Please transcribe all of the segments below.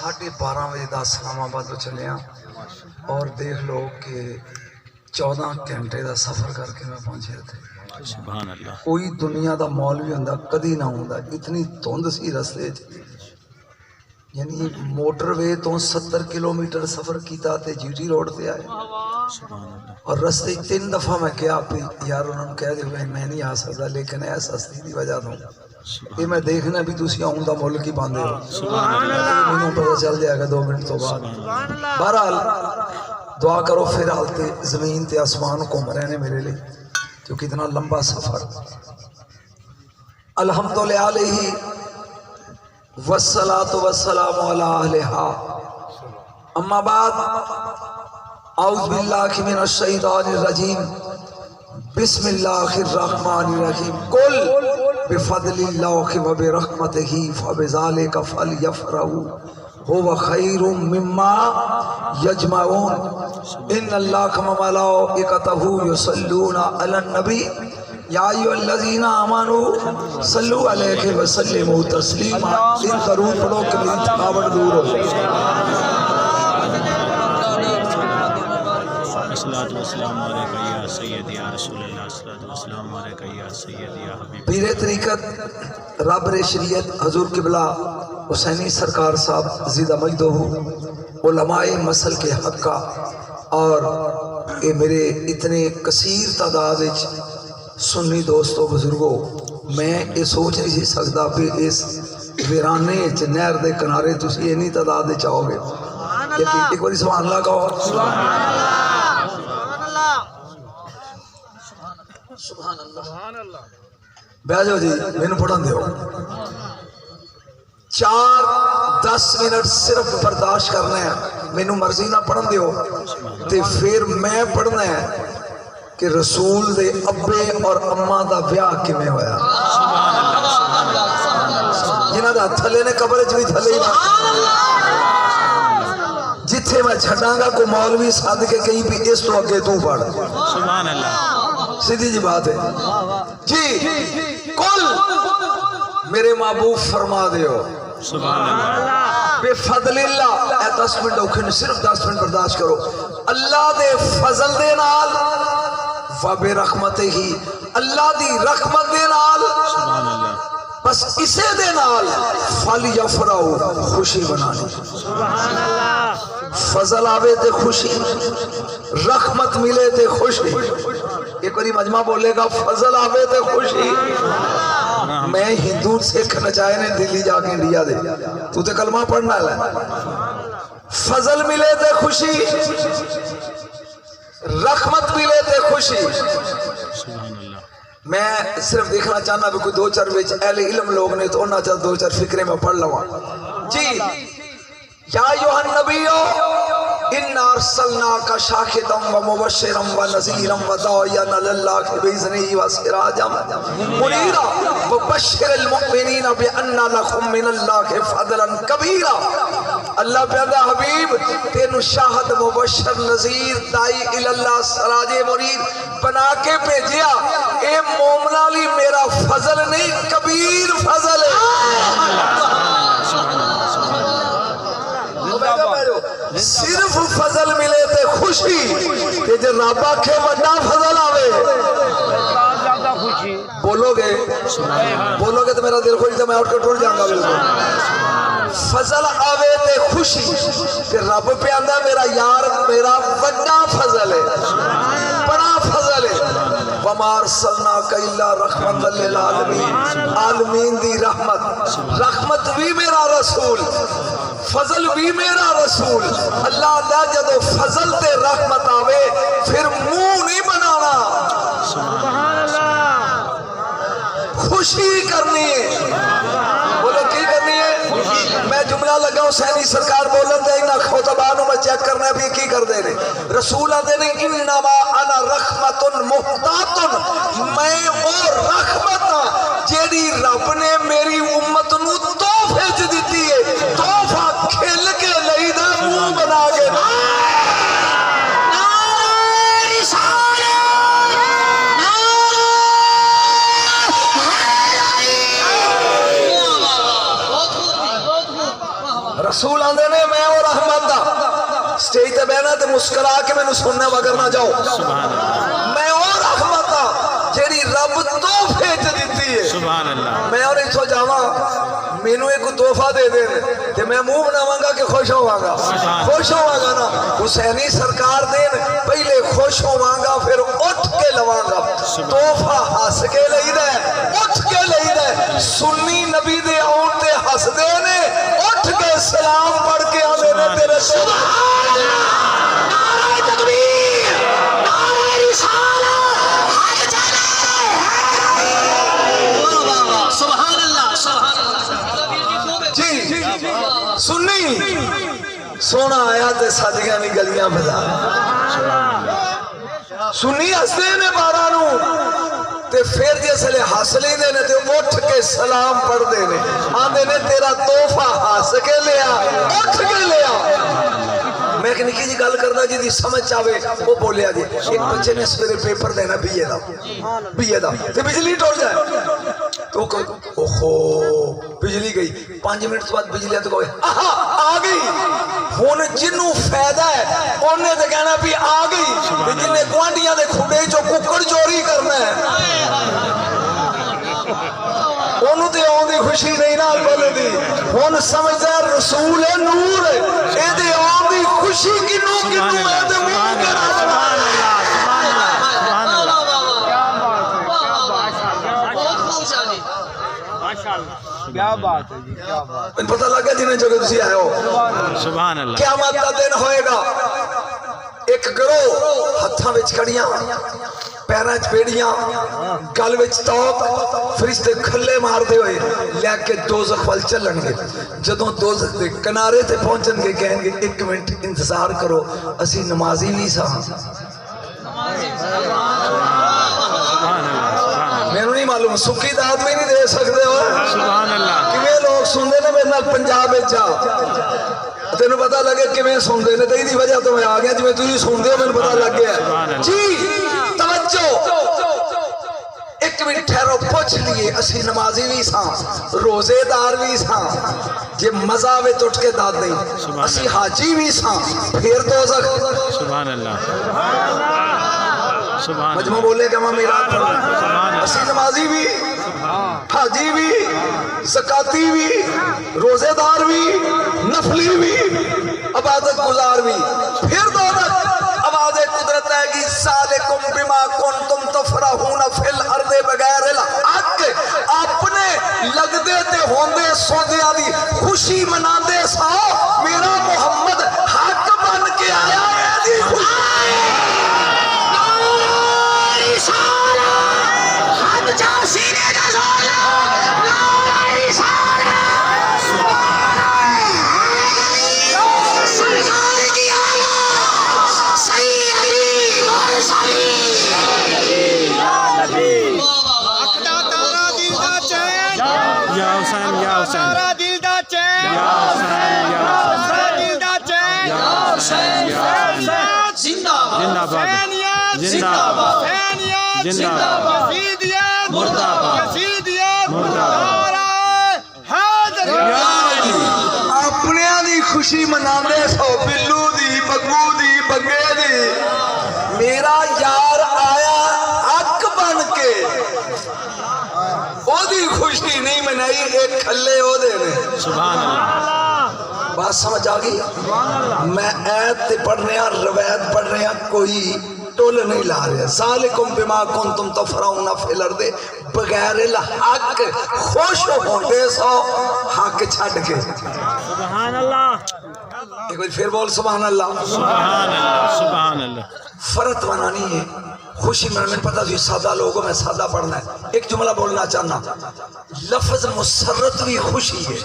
12:30 بجے دا اسلام آباد تو چلے ہاں اور دیکھ لو کہ 14 گھنٹے دا سفر کر کے میں پہنچے تھے. سبحان اللہ. کوئی دنیا دا مولوی ہوندا کدی نہ ہوندا. اتنی دھند سی رستے یعنی موٹر وے تو 70 کلومیٹر سفر کیتا تے جی ٹی روڈ تے آئے. اور رستے 3 دفعہ میں کیا پی یار انہوں نے کہہ دیا میں نہیں آ سکتا لیکن ایس ہستی دی وجہ تو یہ میں دیکھنا بھی تسی آؤں دا ملک ہی باندھے ہو. مجھے پتہ چل جائے گا 2 منٹ تو بعد. بہرحال دعا کرو پھر حالتے زمین تے آسمان گھوم رہے ہیں میرے لیے کیونکہ اتنا لمبا سفر. الحمدللہ علیہ والصلاة والسلام علی اہلہا. اما بعد اعوذ باللہ من الشیطان الرجیم بسم اللہ الرحمن الرحیم. قل بفضل اللہ وبرحمتہ فبذلک فلیفرحوا هو خیر مما یجمعون. ان اللہ وملائکتہ یصلون علی النبی یا ایھا الذین آمنوا صلوا علیہ وسلموا تسلیما. ان درود پڑھو کہ میری تھکاوٹ دور ہو جائے. الصلاۃ والسلام علیک یا سیدی یا رسول اللہ. الصلاۃ والسلام علیک یا سیدی یا حبیب. پیر طریقت رابر شریعت حضور قبلہ حسینی سرکار صاحب زیدہ مجدہ علماء مسل کے حقہ اور اے میرے اتنے کثیر تعداد سنی دوستو بزرگو میں یہ سوچ نہیں سی سکتا بھی اس ویرانے نہر دے کنارے تسی اینی تعداد چاہو گے. ایک باری سبحان اللہ کہو. سبحان اللہ. بیٹھ جاؤ جی میں پڑھن دیو. 4-10 منٹ صرف برداشت کرنا ہے. مینوں مرضی نہ پڑھن دیو تے پھر میں پڑھنا ہے کہ رسول دے ابے اور اماں دا بیاہ کیویں ہویا. جنہاں دا تھلے نے قبر وچ بھی تھلے ہی جتھے میں چھڈاں گا کو مولوی سد کے کہیں بھی اس تو اگے تو پڑھ. سبحان اللہ. سیدھی جی بات ہے جی. قل میرے محبوب فرما دیو سبحان اللہ. بے فضل اللہ. اے 10 منٹ اوکھے صرف 10 منٹ برداشت کرو. اللہ دے فضل دے نال و بے رحمتہ ہی اللہ دی رحمت دے نال سبحان اللہ. بس اسے دے نال فلیفرحوا خوشی بنانی. سبحان اللہ. فضل آوے تے خوشی رحمت ملے تے خوشی. ایک باری مجمع بولے گا فضل آوے تے خوشی. میں ہندو سکھ نچائے نے دلی جا کے انڈیا دے تو تے کلمہ پڑھنا ہے. فضل ملے تے خوشی رحمت ملے تے خوشی. سبحان اللہ. میں صرف دیکھنا چاہنا بھی کوئی 2-4 وچ اہل علم لوگ نے تو انہاں چاہ 2-4 فکرے میں پڑھ لواں جی. یا ایھا النبی انا ارسلناک شاہدا ومبشرا ونذیرا وداعیا الی اللہ باذنہ وسراجا منیرا وبشر المؤمنین بان لهم من اللہ فضلا کبیرا. اللہ پیدا حبیب تینو شاہد مبشر نذیر دائی الی اللہ سراج منیر بنا کے بھیجیا. اے مومنہ لی میرا فضل نہیں کبیر فضل ہے. صرف فضل ملے تے خوشی تے جے رب آکھے بڑا فضل آوے بولو گے تو میرا دل خوش تو میں اٹھ کے ٹوٹ جاؤں گا. بالکل فضل آوے تے خوشی تے رب پہ آندا میرا یار میرا بڑا فضل ہے بڑا فضل ہے. وما ارسلناک الا رحمۃ للعالمین. عالمین دی رحمت بھی میرا رسول فضل بھی میرا رسول. اللہ دا جدو فضل تے رحمت آوے پھر منہ نہیں بنانا. سبحان اللہ. خوشی کرنی ہے. بولو کی کرنی ہے. میں جملہ لگا حسینی سرکار بولن دے انہا خطبانوں میں چیک کرنا بھی کی کر دے رہے. رسول دے نے انما انا رحمت محتاط. میں اور رحمت جیڑی رب نے میری امت نو تحفے چ دیتی ہے. تحفہ کھل کے لئی دا منہ بنا کے رسول آندے نے میں اور احمد دا سٹیج تے بہنا تے مسکرا کے مینوں سننا وگر نہ جاؤ سبحان اللہ میں اور احمد دا جیڑی رب تحفے چ دتی ہے سبحان اللہ میں اور اتھوں جاواں مینوں ایک تحفہ دے دین تے میں منہ بناواں گا کہ خوش ہوواں گا نا حسینی سرکار دین پہلے خوش ہوواں گا پھر اٹھ کے لواں گا تحفہ ہس کے لئیدا ہے اٹھ کے لئیدا ہے سنی نبی دے آن تے ہس دے نے اٹھ کے سلام پڑھ کے آندے نے تیرے سبحان اللہ نعرہ تکبیر نعرہ رسالت حق چلے سبحان اللہ سبحان اللہ جی سنی سونا آیا تے سادیاں نہیں گلیاں بجا سنی ہستے نے بارہ نو تے پھر جسے ہس لے دے نے تے اٹھ کے سلام پڑھ دے نے آندے نے تیرا تحفہ ہس کے لیا اٹھ کے لیا میں ایک نکی جی گل کرنا جی دی سمجھ آوے وہ بولیا جی ایک بچے نے سویرے پیپر دینا بیے دا تے بجلی ٹوٹ جائے تو اوہو بجلی گئی 5 منٹ بعد بجلی تو کوئی آ گئی ہن جنوں فائدہ ہے اونے تے کہنا بھی آ گئی تے جنے گوانڈیاں دے کھڈے چوں ککڑ چوری کرنا ہے اونوں تے اون دی خوشی نہیں نال بولے دی ہن سمجھدا رسول نور اے دے اون دی خوشی کنوں اے دے منہ کرا کیا بات ہے جی کیا بات ہے پتہ لگا جنہیں جگہ تسی آئے ہو سبحان اللہ قیامت دا دن ہوئے گا ایک گروہ ہتھاں وچ کڑیاں پیراں وچ بیڑیاں گل وچ توق فرشتے کھلے مار دے ہوئے لے کے دوزخ وال چلن گے جدوں دوزخ دے کنارے تے پہنچن گے کہیں گے 1 منٹ انتظار کرو اسی نمازی نہیں سا میں نہیں معلوم سکی داد میں نہیں دے سکتے ہو سبحان اللہ کیویں لوگ سن دے نے میرے نال پنجاب وچ جا تینوں پتہ لگے کیویں سن دے نے تے دی وجہ تو میں آ گیا جویں تسی سن دے ہو مینوں پتہ لگ گیا جی توجہ 1 منٹ ٹھہرو پوچھ لیے اسی نمازی بھی ساں روزے دار بھی ساں جے مزہ وچ اٹھ کے داد نہیں اسی حاجی بھی ساں پھر دوزخ سبحان اللہ سبحان مجمع بولے کہ ہم میرات پڑھیں اسی نمازی بھی حاجی بھی زکاتی بھی روزے دار بھی نفلی بھی عبادت گزار بھی پھر دولت آواز قدرت ہے کہ سالکم بما کنتم تفرحون فی الارض بغیر الحق اپنے لگدے تے ہوندے سودیاں دی خوشی مناندے سو میرا محمد حق بن کے آیا ہے دی خوشی اپنے دی خوشی مناندے سو بلو دی بگو دی بگے دی میرا یار آیا حق بن کے او دی خوشی نہیں منائی ایک کھلے او دے نے سبحان اللہ بات سمجھ آگئی میں ایت تے پڑھ رہے ہیں روایت پڑھ رہے ہیں کوئی ٹول نہیں لا رہے ذالکم بما کنتم تفرحون فی الارض بغیر الحق خوش ہوندے سو حق چھڈ کے سبحان اللہ ایک بار پھر بول سبحان اللہ سبحان اللہ سبحان اللہ فرت بنانی ہے خوشی میں پتا تھی سادہ لوگوں میں سادہ پڑھنا ہے ایک جملہ بولنا چاہنا لفظ مسرت بھی خوشی ہے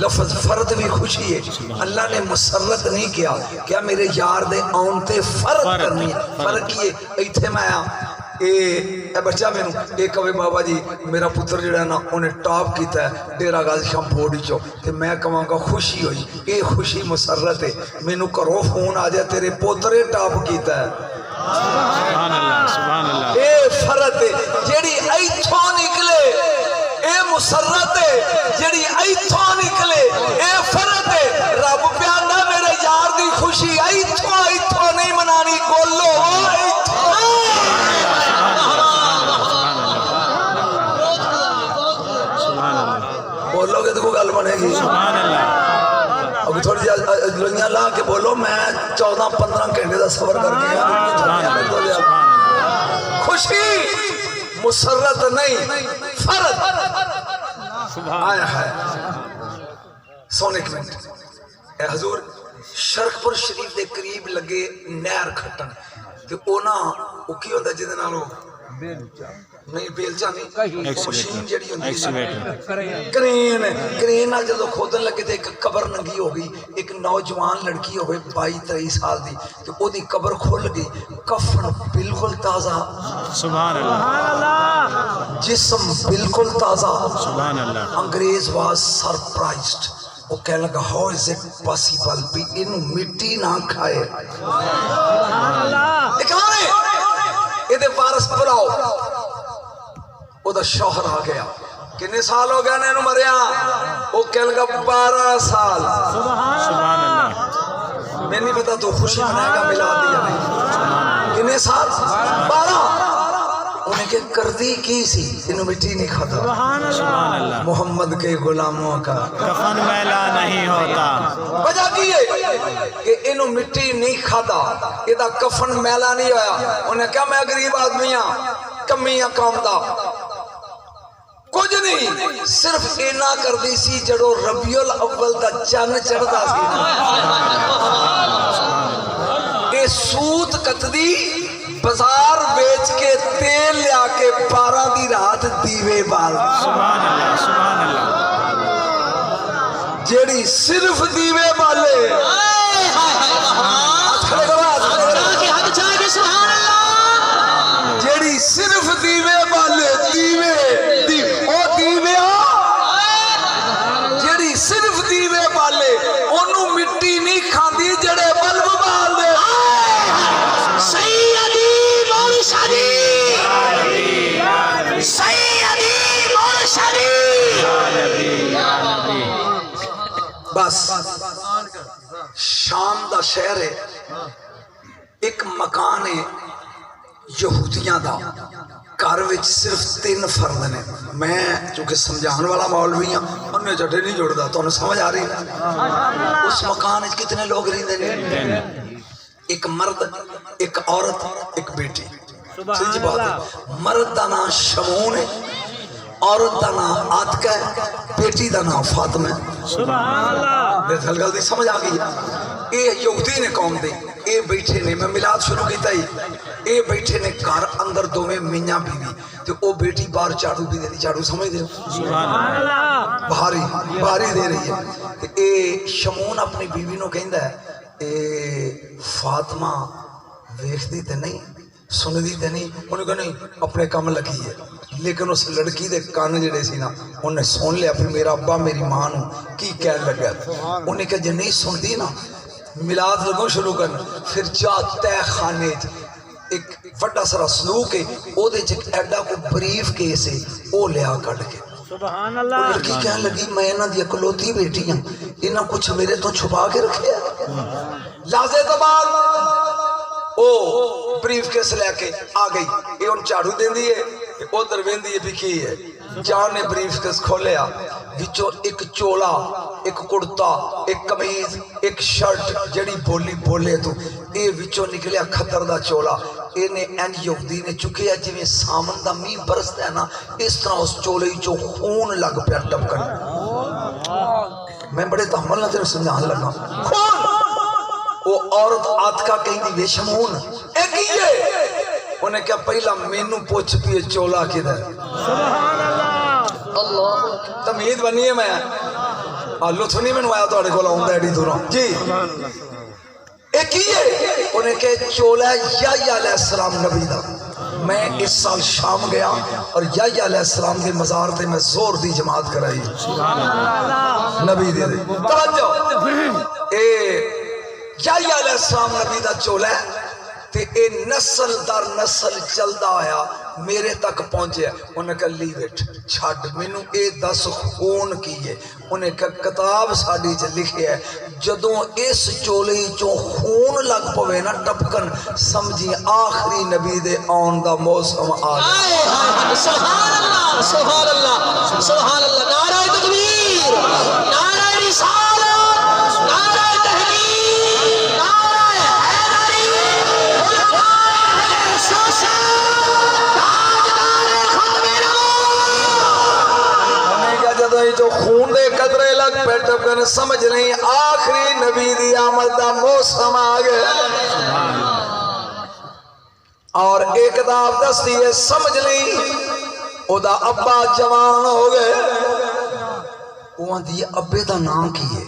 لفظ فرد بھی خوشی ہے اللہ نے مسرت نہیں کیا کیا میرے یار دے آن تے فرد کرنی ہے فرق یہ ایتھے میں آیا اے بچہ میں ایک کوئی بابا جی میرا پتر جڑا نا انہیں ٹاپ کیتا ہے ڈیرہ غازی شام پھوڑی چو کہ میں کہاں گا خوشی ہوئی اے خوشی مسرت ہے میں نو کرو فون آ جائے تیرے پوترے ٹاپ کیتا ہے سبحان اللہ سبحان اللہ اے فرد ہے جیڑی ایتھوں نکلے اے مسرت ہے جڑی ایتھوں نکلے اے فرد ہے رب پیاندا میرے یار دی خوشی ایتھوں نہیں منانی بولو بولو گے تو کوئی گل بنے گی اب تھوڑی جی دنیا لا کے بولو میں 14-15 گھنٹے کا سفر کر کے خوشی مسرت نہیں فرد آیا ہے سونے کی منٹ اے حضور شرک پر شریف دے قریب لگے نہر کھٹن تے اونا او کی ہوندا جے دے نالو نہیں بیلچا نہیں مشین جڑی ہوندی کرین نال جدوں کھودن لگے تے ایک قبر ننگی ہو گئی ایک نوجوان لڑکی ہوئے 22-23 سال دی تے او دی قبر کھل گئی کفن بالکل تازہ سبحان اللہ جسم بالکل تازہ سبحان اللہ انگریز واز سرپرائزڈ وہ کہنے لگا ہاؤ از اٹ پاسبل بھی انہوں مٹی نہ کھائے دکھانے یہ دے وارث بلاؤ وہ دا شوہر آ گیا کتنے سال ہو گیا انہوں مریا وہ کہنے لگا 12 سال سبحان اللہ میں نہیں پتا تو خوشی منائے گا ملا دیا نہیں کتنے سال 12 انہیں کہ کردی کی سی انہوں مٹی نہیں کھاتا سبحان اللہ محمد کے غلاموں کا کفن میلا نہیں ہوتا وجہ کی ہے کہ انہوں مٹی نہیں کھاتا یہ کفن میلا نہیں ہویا انہیں کہا میں غریب آدمی ہاں کمی ہاں قوم دا کچھ نہیں صرف اینا کر دی سی جڑو ربیع الاول دا چن چڑھتا سی اے سوت کتدی بازار بیچ کے تیل لیا کے 12 دی رات دیوے بال سبحان اللہ سبحان اللہ جیڑی صرف دیوے بالے جیڑی صرف دیوے بالے جیڑی صرف دیوے بالے انہوں مٹی نہیں کھاندی جڑے بلب بال دے سیدی مرشدی سیدی مرشدی بس شام دا شہر ہے ایک مکان ہے یہودیاں دا گھر وچ صرف 3 فرد نے میں چونکہ سمجھان والا مولوی ہوں انہیں جڑے نہیں جڑتا تو انہیں سمجھ آ رہی ہے اس مکان وچ کتنے لوگ رہندے نے ایک مرد ایک عورت ایک بیٹی سچی بات ہے مرد دا نام شمعون ہے عورت دا نام عاتقہ ہے بیٹی دا نام فاطمہ ہے سبحان اللہ میرے گل دی سمجھ آ گئی اے یہودی نے قوم دے اے بیٹھے نے میں میلاد شروع کیتا ہی اے بیٹھے نے گھر اندر دوویں میاں بیوی تے او بیٹی باہر جھاڑو بھی دے دی جھاڑو سمجھ دے سبحان اللہ بھاری دے رہی ہے تے اے شمعون اپنی بیوی نو کہندا ہے اے فاطمہ ویکھدی تے نہیں سندی تے نہیں انہوں نے نہیں اپنے کام لگی ہے لیکن اس لڑکی دے کان جڑے سی نا انہیں سن لیا پھر میرا ابا میری ماں نو کی کہنے لگا انہیں کہ جے نہیں سندی نا میلاد لگوں شروع کرنا پھر جا تہ خانے ایک وڈا سارا سلوک ہے او دے چ ایڈا کو بریف کیس ہے او لیا کڈ کے سبحان وہ اللہ لڑکی کہنے لگی میں انہاں دی اکلوتی بیٹی ہوں انہاں کچھ میرے تو چھپا کے رکھے لازے تو بعد او بریف کیس لے کے آ گئی یہ ان چاڑو دین دی ہے او دروین دی بھی کی ہے جان نے بریف کیس کھولیا وچوں ایک چولا ایک کرتا ایک قمیض ایک شرٹ جڑی بولی بولے تو اے وچوں نکلیا خطر دا چولا اے نے این یہودی نے چکیا جویں سامن دا می برستا ہے نا اس طرح اس چولے چوں خون لگ پیا ٹپکن میں بڑے تحمل نہ تیرے سمجھان لگا خون وہ عورت عاتقہ کہیں دی بے شمعون اے کیے انہیں کیا پہلا مینو پوچھ پیے چولا کدھر اللہ تمہید بنی ہے میں لطف نہیں منوایا تو اڑے کو لاؤں ایڈی دوروں جی اے کیے انہیں کہ چولا یحییٰ علیہ السلام نبی دا میں اس سال شام گیا اور یحییٰ علیہ السلام کے مزار تے میں زور دی جماعت کرائی نبی دے توجہ اے یحییٰ علیہ السلام نبی دا چولا ہے تے اے نسل در نسل چلدا آیا میرے تک پہنچے. انہیں کہا لیو اٹ, چھڈ مینوں اے دس خون کی ہے. انہیں کہا کتاب ساڈی چ لکھیا ہے جدوں اس چولی چوں خون لگ پوے نا ٹپکن سمجھی آخری نبی دے آن دا موسم آ گیا. سبحان اللہ سبحان اللہ سبحان اللہ. نعرہ تکبیر, نعرہ رسالت, نعرہ تحقیق, نعرہ حیدری, علماء حساسہ, تاجدار ختم نبوت. انہیں کہا جدوں یہ جو خون دے قطرے لگ پہ ٹپکن سمجھ نہیں آخری نبی دی آمد دا موسم آ گیا. اور ایک کتاب دستی ہے سمجھ لیں او دا ابا جوان ہو گئے. وہاں دی ابے دا نام کی ہے؟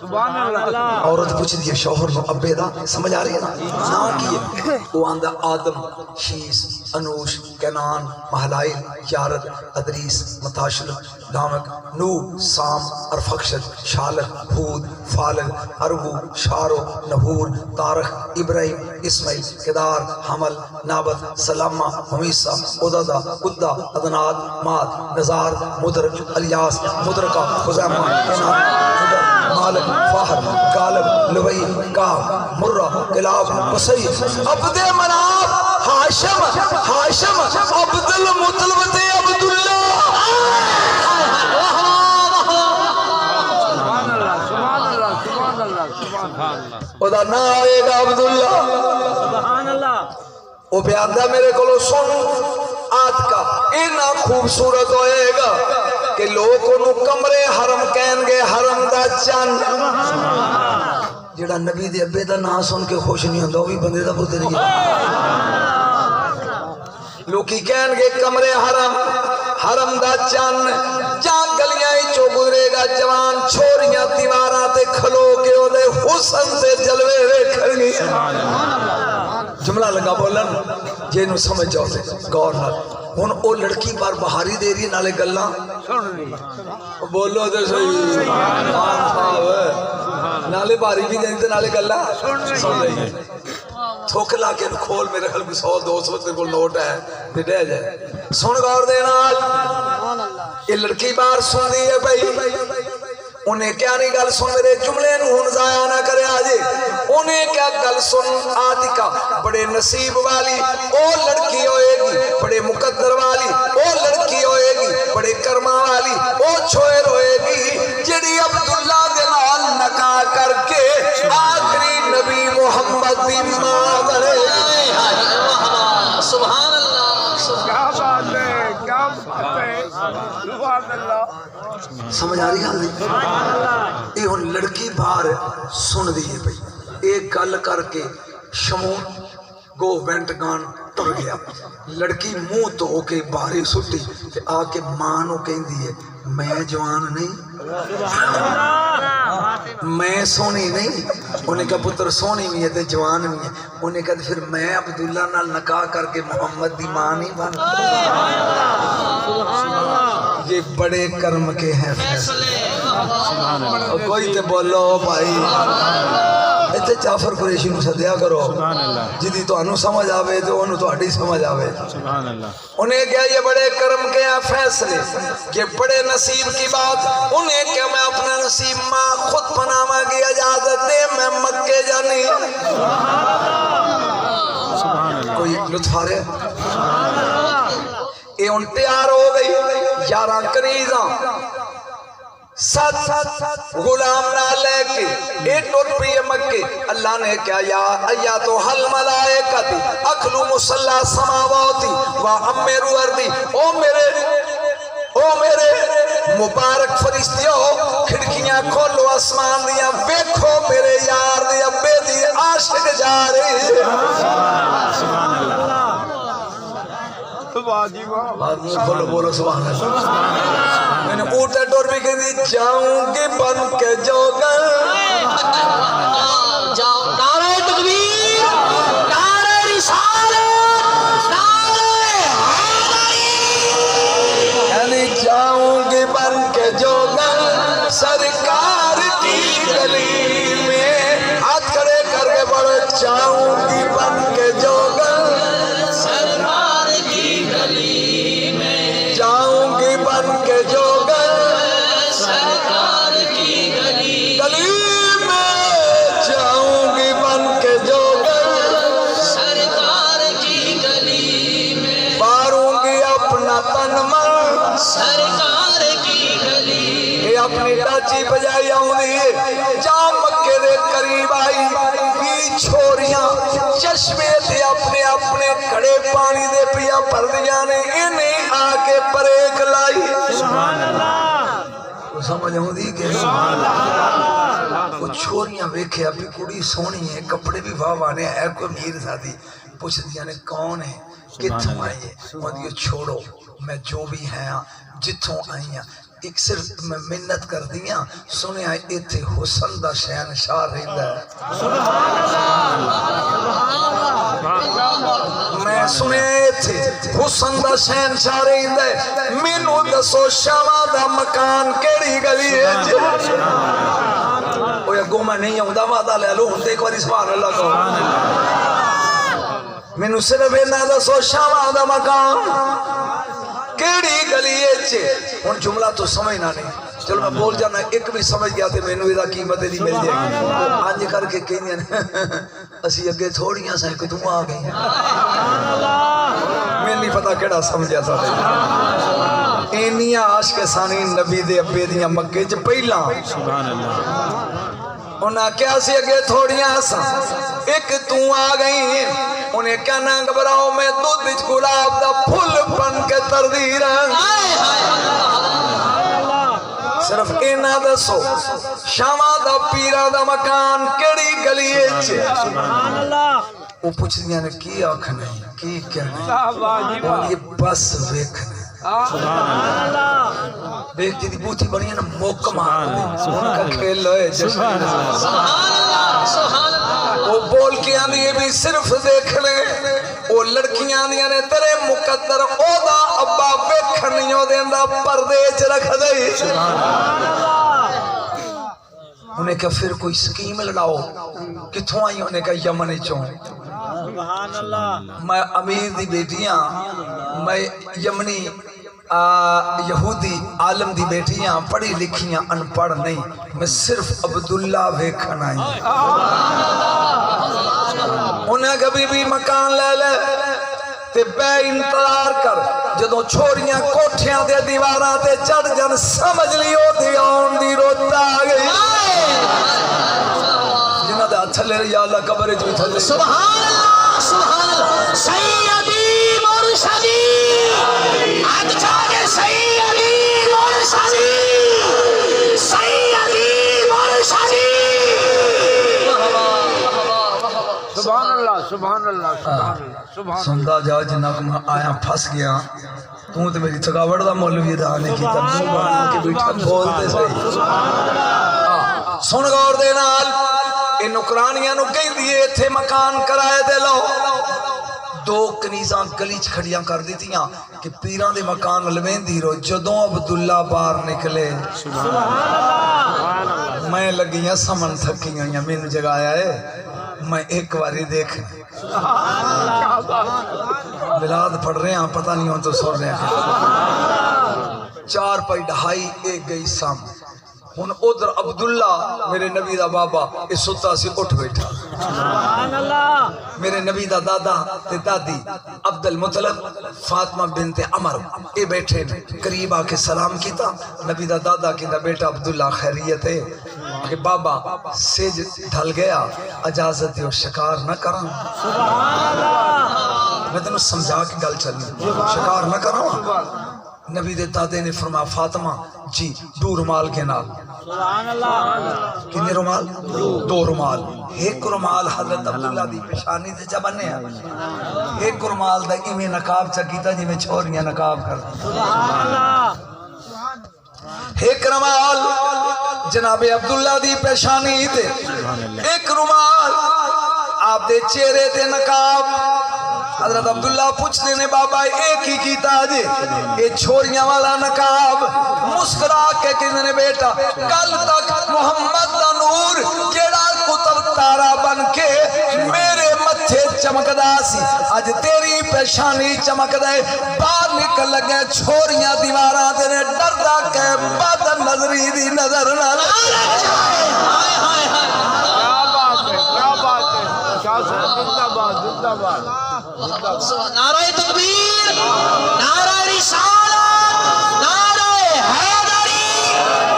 سبحان اللہ. عورت پوچھ دی شوہر نو ابے دا سمجھ آ رہی ہے نا نام کی ہے؟ وہ آندہ آدم, شیس, انوش, کینان, مہلائل, یارد, ادریس, متاشل, دامک, نو, سام, ارفخشد, شالد, حود, فالد, اربو, شارو, نحور, تارخ, ابراہیم, اسماعیل, کدار, حمل, نابت, سلامہ, حمیسہ, عددہ, قدہ, ادناد, ماد, نزار, مدر, الیاس, مدرکہ, خزیمہ, کنان, مدر, مالک, فاہر, غالب, لوئی, کعب, مرہ, کلاب, قصی, عبد مناف, ہاشم, ہاشم, عبد المطلب, عبداللہ. سبحان اللہ سبحان اللہ سبحان اللہ. ادا نا آئے گا عبداللہ. سبحان اللہ. وہ بیاندہ میرے کو سن آت کا اینا خوبصورت ہوئے گا کہ لوگ انہوں کمرے حرم کہن گے حرم دا چند. جڑا نبی دے ابے دا نام سن کے خوش نہیں ہوندہ وہی بندے دا پتر نہیں. لوکی کہن گے کمرے حرم حرم دا چند. جہاں گلیاں ہی چو گزرے گا جوان چھوڑیاں دیواراں تے کھلو کے او دے حسن سے جلوے ویکھن گی. جملہ لگا بولن جے نو سمجھ جاؤ تے غور نال. ہن او لڑکی بار بہاری دے رہی نالے گلاں بولو تے صحیح نالے باری بھی دین تے نالے گلاں سن رہی. تھوک لا کے کھول میرے خیال میں 100-200 تے کول نوٹ ہے تے دے جائے. سن غور دے نال یہ لڑکی بار سن دی ہے بھائی. انہیں کیا نہیں گل سن میرے جملے نو ہن ضائع نہ کرے آجے. انہیں کیا گل سن آتکا بڑے نصیب والی او لڑکی ہوئے گی, بڑے مقدر والی او لڑکی ہوئے گی, بڑے کرما والی او چھوئر ہوئے گی جڑی عبداللہ دلال نکاح کر کے آخری نبی محمد دی ماں بنے. سبحان اللہ. کیا بات ہے کیا بات ہے. سبحان اللہ. سمجھ آ رہی ہے یہ ہن لڑکی باہر سن دی ہے بھئی. ایک گل کر کے شمون گو وینٹ گان ٹر گیا. لڑکی منہ تو ہو کے باہر سٹی تے آ کے ماں نو کہندی ہے میں جوان نہیں میں سونی نہیں. انہیں کہا پتر سونی بھی ہے تے جوان بھی ہے. انہیں کہا پھر میں عبداللہ نال نکاح کر کے محمد دی ماں نہیں بن. یہ بڑے کرم کے ہیں فیصلے. کوئی تے بولو بھائی ایتھے جعفر قریشی نو سدیا کرو جدی تو انو سمجھ آوے تو انو تو اڈی سمجھ آوے. انہیں کیا یہ بڑے کرم کے ہیں فیصلے, یہ بڑے نصیب کی بات. انہیں کیا میں اپنا نصیب ماں خود پنامہ کی اجازت دے میں مکے جانی. کوئی لطف آ رہے اے ان تیار ہو گئی 11 کنیزاں 7 غلام نہ لے کے 8 روپے مکے. اللہ نے کیا یا ایاتو حل ملائکتی اکلو مسلح سماواتی و امرو اردی. او میرے مبارک فرشتیو کھڑکیاں کھولو آسمان دیا ویکھو میرے یار دی ابے دی عاشق جا رہی. بولو بولو سبحان اللہ. میں نے اوٹا ڈور بھی کہہ دی جاؤں گی بن کے جوگل. نعرہ تکبیر, نعرہ رسالت, نعرہ حیدری. یعنی جاؤں گی بن کے جوگل سرکار کی گلی میں. ہاتھ کھڑے کر کے بڑھو جاؤں گی بن کے جوگل سرکار کی آئی جام مکے دے قریب آئی بھی چھوڑیاں چشمے دے اپنے اپنے کڑے پانی دے پیا پر دیا نے انہیں آکے پریک لائی سبحان اللہ وہ سمجھ ہوں دی کہ وہ چھوڑیاں ویکھے ابھی کڑی سونی ہے کپڑے بھی وانے ہے کوئی میر ساتھی پوچھ دیا نے کون ہے کتھوں آئی ہے وہ دیو چھوڑو میں جو بھی ہیں جتھوں آئی ہیں ایک صرف میں منت کر دیا سنے آئے ایتھے حسن دا شہنشاہ رہندا ہے میں سنے ایتھے حسن دا شہنشاہ رہندا ہے مینوں دسو شاما دا مکان کیڑی گلی ہے او یا گو میں نہیں ہوندا وعدہ لے لو ہن تے ایک واری سبحان اللہ کہو مینوں صرف انہاں دسو شاما دا مکان کیڑی گلی ہے ہن جملہ تو سمجھنا نہیں چلو میں بول جانا ایک بھی سمجھ گیا تے مینوں ادا قیمت نہیں مل جائے گی آج کر کے کہندے ہیں اسی اگے تھوڑیاں سا کہ تم آ گئی میں نہیں پتا کیڑا سمجھیا تھا اینیاں عاشق ثانی نبی دے ابے دیاں مکے چ پہلا سبحان اللہ انہاں کیا سی اگے تھوڑیاں سا ایک تو آ گئی انہیں کہنا گھبراؤ میں دودھ وچ گلاب دا پھول بن کے تردی رہا صرف اینا دسو شاما دا پیرا دا مکان کیڑی گلی ہے وہ پوچھ دیا نے کی آکھنا ہے کی کہنا ہے یہ بس ویکھنا بیک جی بوتھی بنی ہے نا موکمہ ان کا کھیل ہے جشن وہ بول کے آنی یہ بھی صرف دیکھ لیں وہ لڑکیاں آنی نے تیرے مقدر اودا ابا ویکھنیوں دیندہ پردیچ رکھ دے انہیں کہا پھر کوئی سکیم لڑاؤ کتھوں آئی انہیں کہا یمن چوں میں امیر دی بیٹیاں میں یمنی یہودی عالم دی بیٹیاں پڑھی لکھیاں ان پڑھ نہیں میں صرف عبداللہ ویکھن آئی انہیں کبھی بھی مکان لے لے تے بے انتظار کر جدوں چھوڑیاں کوٹھیاں دے دیواراں تے چڑھ جن سمجھ لیو دی آن دی روتا آ گئی جنہ دے ہتھ لے یا اللہ قبر وچ بھی تھلے سبحان اللہ سیدی مرشدی آج جاگے سیدی مرشدی سیدی مرشدی سبحان اللہ سبحان اللہ سبحان اللہ سبحان سندا جا جنہ کو میں آیا پھس گیا تو میری تھکاوٹ دا مولوی ادا نہیں کیتا منہ بنا کے بیٹھا بولتے صحیح سن غور دے نال اے نوکرانیاں نو کہندی اے ایتھے مکان کرائے دے لو دو کنیزاں گلی چ کھڑیاں کر دیتیاں کہ پیراں دے مکان لویندی رو جدوں عبداللہ باہر نکلے میں لگیاں سمن تھکیاں یا مینوں جگایا ہے میں ایک باری دیکھ بلاد پڑھ رہے ہیں پتہ نہیں ہوں تو سو رہے ہیں 4 پائی ڈھائی ایک گئی سام ہن ادھر عبداللہ میرے نبی دا بابا اس ستا سے اٹھ بیٹھا میرے نبی دا دادا تے دادی عبد المطلب فاطمہ بنت عمر اے بیٹھے قریب آ کے سلام کیتا نبی دا دادا کہندا بیٹا عبداللہ خیریت ہے کہ بابا سیج ڈھل گیا اجازت دیو شکار نہ کراں میں تینوں سمجھا کے گل چلنی شکار نہ کراں نبی دے دادے نے فرمایا فاطمہ جی 2 رومال کے نال کتنے رومال 2 رومال ایک رومال حضرت عبداللہ دی پیشانی تے چبنے ہیں ایک رومال دا ایویں نقاب چکیتا جی میں چھوڑیاں نقاب کر ایک رومال جناب عبداللہ دی پیشانی تے ایک رومال آپ دے چہرے تے نقاب حضرت عبداللہ پوچھتے نے بابا ایک ہی کیتا جی یہ چھوڑیاں والا نقاب مسکرا کے کہنے نے بیٹا کل تک محمد دا نور کیڑا قطب تارا بن کے میرے متھے چمکدا سی اج تیری پیشانی چمک دے باہر نکل لگے چھوڑیاں دیواراں تے نے ڈردا کہ بد نظری دی نظر نہ نعرہ تکبیر نعرہ رسالت نعرہ حیدری